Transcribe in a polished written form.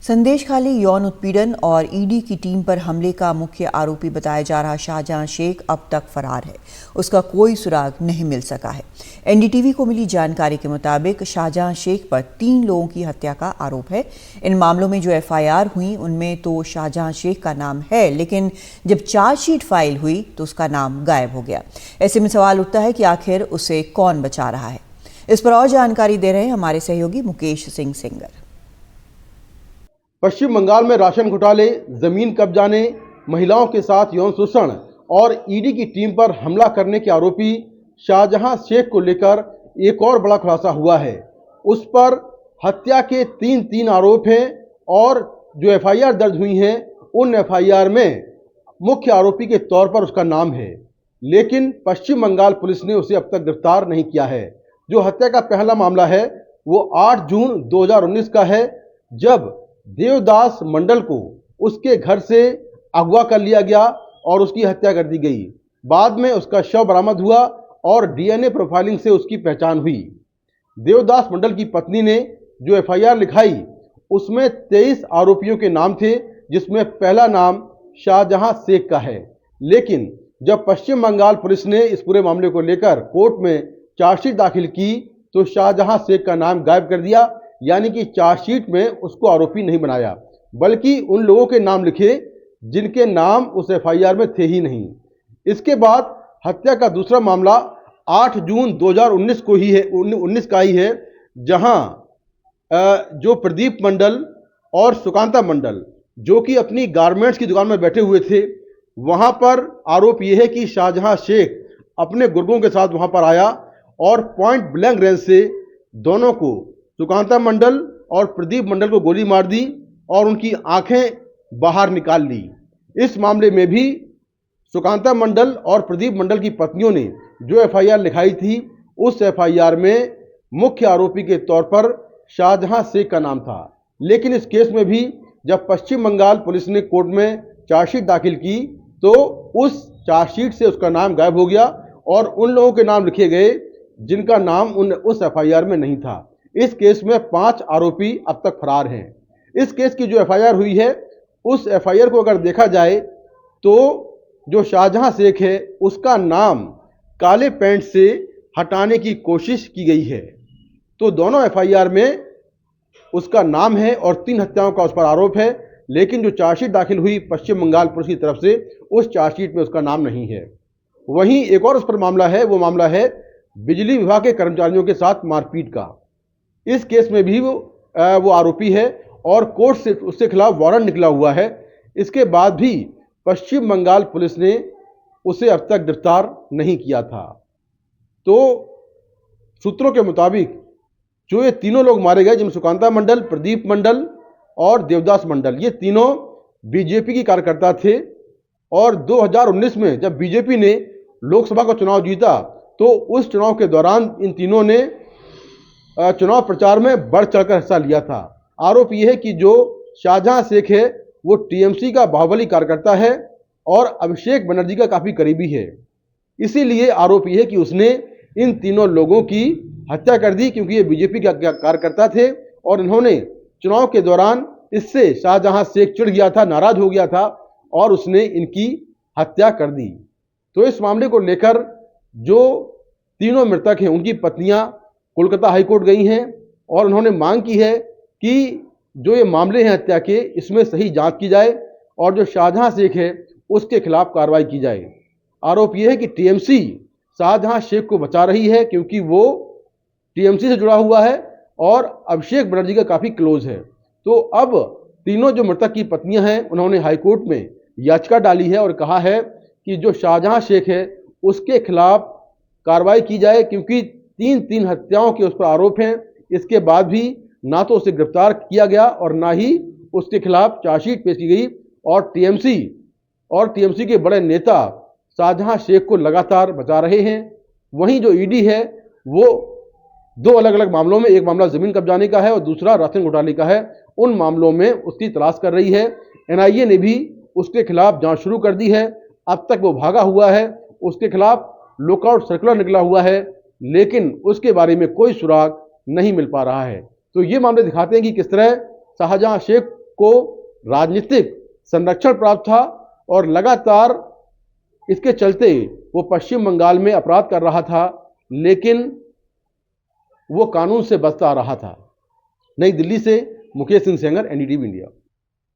संदेशखाली यौन उत्पीड़न और ईडी की टीम पर हमले का मुख्य आरोपी बताया जा रहा शाहजहां शेख अब तक फरार है। उसका कोई सुराग नहीं मिल सका है। एनडीटीवी को मिली जानकारी के मुताबिक शाहजहां शेख पर 3 लोगों की हत्या का आरोप है। इन मामलों में जो एफआईआर हुई उनमें तो शाहजहां शेख का नाम है, लेकिन जब चार्जशीट फाइल हुई तो उसका नाम गायब हो गया। ऐसे में सवाल उठता है कि आखिर उसे कौन बचा रहा है। इस पर और जानकारी दे रहे हैं हमारे सहयोगी मुकेश सिंह सेंगर। पश्चिम बंगाल में राशन घोटाले, जमीन कब्जाने, महिलाओं के साथ यौन शोषण और ईडी की टीम पर हमला करने के आरोपी शाहजहां शेख को लेकर एक और बड़ा खुलासा हुआ है। उस पर हत्या के तीन आरोप हैं और जो एफआईआर दर्ज हुई हैं उन एफआईआर में मुख्य आरोपी के तौर पर उसका नाम है, लेकिन पश्चिम बंगाल पुलिस ने उसे अब तक गिरफ्तार नहीं किया है। जो हत्या का पहला मामला है वो 8 जून 2019 का है, जब देवदास मंडल को उसके घर से अगवा कर लिया गया और उसकी हत्या कर दी गई। बाद में उसका शव बरामद हुआ और डीएनए प्रोफाइलिंग से उसकी पहचान हुई। देवदास मंडल की पत्नी ने जो एफआईआर लिखाई उसमें 23 आरोपियों के नाम थे, जिसमें पहला नाम शाहजहां शेख का है। लेकिन जब पश्चिम बंगाल पुलिस ने इस पूरे मामले को लेकर कोर्ट में चार्जशीट दाखिल की तो शाहजहां शेख का नाम गायब कर दिया, यानी कि चार्जशीट में उसको आरोपी नहीं बनाया, बल्कि उन लोगों के नाम लिखे जिनके नाम उस एफआईआर में थे ही नहीं। इसके बाद हत्या का दूसरा मामला 8 जून 2019 को ही है, 19 का ही है, जहां जो प्रदीप मंडल और सुकांता मंडल जो कि अपनी गारमेंट्स की दुकान में बैठे हुए थे, वहां पर आरोप यह है कि शाहजहां शेख अपने गुर्गों के साथ वहां पर आया और पॉइंट ब्लैंक रेंज से दोनों को, सुकांता मंडल और प्रदीप मंडल को गोली मार दी और उनकी आंखें बाहर निकाल ली। इस मामले में भी सुकांता मंडल और प्रदीप मंडल की पत्नियों ने जो एफआईआर लिखाई थी उस एफआईआर में मुख्य आरोपी के तौर पर शाहजहां शेख का नाम था। लेकिन इस केस में भी जब पश्चिम बंगाल पुलिस ने कोर्ट में चार्जशीट दाखिल की तो उस चार्जशीट से उसका नाम गायब हो गया और उन लोगों के नाम लिखे गए जिनका नाम उस एफआईआर में नहीं था। इस केस में 5 आरोपी अब तक फरार हैं। इस केस की जो एफआईआर हुई है उस एफआईआर को अगर देखा जाए तो जो शाहजहां शेख है उसका नाम काले पेंट से हटाने की कोशिश की गई है। तो दोनों एफआईआर में उसका नाम है और 3 हत्याओं का उस पर आरोप है, लेकिन जो चार्जशीट दाखिल हुई पश्चिम बंगाल पुलिस की तरफ से उस चार्जशीट में उसका नाम नहीं है। वहीं एक और उस पर मामला है, वो मामला है बिजली विभाग के कर्मचारियों के साथ मारपीट का। इस केस में भी वो आरोपी है और कोर्ट से उसके खिलाफ वारंट निकला हुआ है। इसके बाद भी पश्चिम बंगाल पुलिस ने उसे अब तक गिरफ्तार नहीं किया था। तो सूत्रों के मुताबिक जो ये तीनों लोग मारे गए, जिनमें सुकांता मंडल, प्रदीप मंडल और देवदास मंडल, ये तीनों बीजेपी की कार्यकर्ता थे और 2019 में जब बीजेपी ने लोकसभा का चुनाव जीता तो उस चुनाव के दौरान इन तीनों ने चुनाव प्रचार में बढ़ चढ़कर हिस्सा लिया था। आरोप यह है कि जो शाहजहां शेख है वो टीएमसी का बाहुबली कार्यकर्ता है और अभिषेक बनर्जी का काफी करीबी है। इसीलिए आरोप यह है कि उसने इन तीनों लोगों की हत्या कर दी, क्योंकि ये बीजेपी के कार्यकर्ता थे और इन्होंने चुनाव के दौरान इससे शाहजहां शेख चिढ़ गया था, नाराज हो गया था और उसने इनकी हत्या कर दी। तो इस मामले को लेकर जो तीनों मृतक हैं उनकी पत्नियां कोलकाता हाईकोर्ट गई हैं और उन्होंने मांग की है कि जो ये मामले हैं हत्या के, इसमें सही जांच की जाए और जो शाहजहां शेख है उसके खिलाफ कार्रवाई की जाए। आरोप यह है कि टीएमसी शाहजहां शेख को बचा रही है क्योंकि वो टीएमसी से जुड़ा हुआ है और अभिषेक बनर्जी का काफी क्लोज है। तो अब तीनों जो मृतक की पत्नियां हैं उन्होंने हाईकोर्ट में याचिका डाली है और कहा है कि जो शाहजहां शेख है उसके खिलाफ कार्रवाई की जाए, क्योंकि 3 हत्याओं के उस पर आरोप हैं। इसके बाद भी ना तो उसे गिरफ्तार किया गया और ना ही उसके खिलाफ चार्जशीट पेश की गई और टीएमसी के बड़े नेता शाहजहां शेख को लगातार बचा रहे हैं। वहीं जो ईडी है वो 2 अलग अलग मामलों में, एक मामला जमीन कब्जाने का है और दूसरा राशन घोटाले का है, उन मामलों में उसकी तलाश कर रही है। एनआईए ने भी उसके खिलाफ जांच शुरू कर दी है। अब तक वो भागा हुआ है, उसके खिलाफ लुकआउट सर्कुलर निकला हुआ है, लेकिन उसके बारे में कोई सुराग नहीं मिल पा रहा है। तो ये मामले दिखाते हैं कि किस तरह शाहजहां शेख को राजनीतिक संरक्षण प्राप्त था और लगातार इसके चलते वो पश्चिम बंगाल में अपराध कर रहा था, लेकिन वो कानून से बचता रहा था। नई दिल्ली से मुकेश सिंह सेंगर, एनडीटीवी इंडिया।